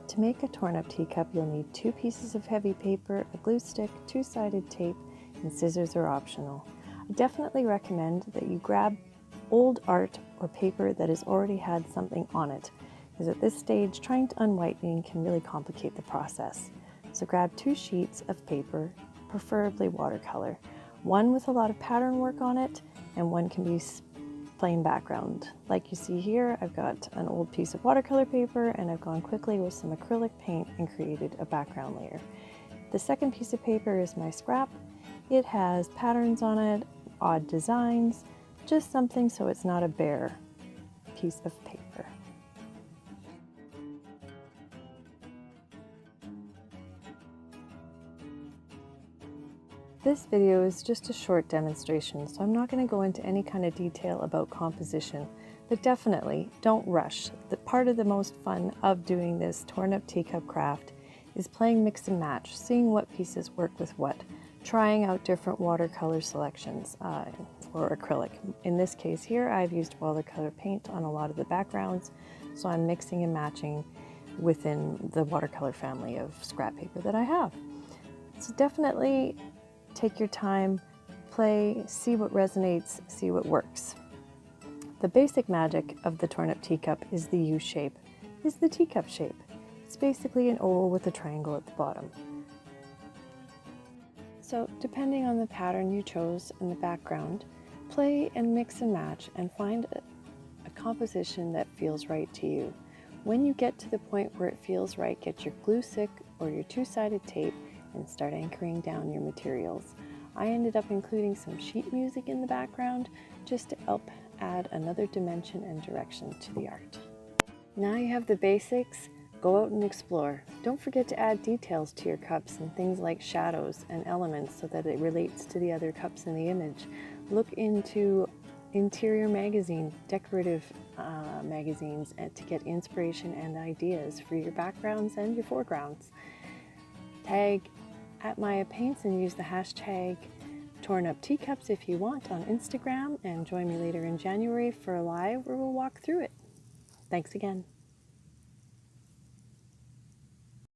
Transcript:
To make a torn up teacup, you'll need 2 pieces of heavy paper, a glue stick, 2-sided tape, and scissors are optional. I definitely recommend that you grab old art or paper that has already had something on it, because at this stage, trying to unwhitening can really complicate the process. So grab 2 sheets of paper, preferably watercolor. One with a lot of pattern work on it, and one can be plain background. Like you see here, I've got an old piece of watercolor paper and I've gone quickly with some acrylic paint and created a background layer. The second piece of paper is my scrap. It has patterns on it, odd designs, just something so it's not a bare piece of paper. This video is just a short demonstration, so I'm not going to go into any kind of detail about composition, but definitely don't rush. The part of the most fun of doing this torn up teacup craft is playing mix and match, seeing what pieces work with what, trying out different watercolor selections or acrylic. In this case here, I've used watercolor paint on a lot of the backgrounds, so I'm mixing and matching within the watercolor family of scrap paper that I have. So definitely take your time, play, see what resonates, see what works. The basic magic of the torn up teacup is the U shape, is the teacup shape. It's basically an oval with a triangle at the bottom. So depending on the pattern you chose in the background, play and mix and match and find a composition that feels right to you. When you get to the point where it feels right, get your glue stick or your 2-sided tape and start anchoring down your materials. I ended up including some sheet music in the background just to help add another dimension and direction to the art. Now you have the basics, go out and explore. Don't forget to add details to your cups and things like shadows and elements so that it relates to the other cups in the image. Look into interior magazine, decorative magazines to get inspiration and ideas for your backgrounds and your foregrounds. Tag @MayaPaints and use the hashtag #TornUpTeacups if you want on Instagram, and join me later in January for a live where we'll walk through it. Thanks again.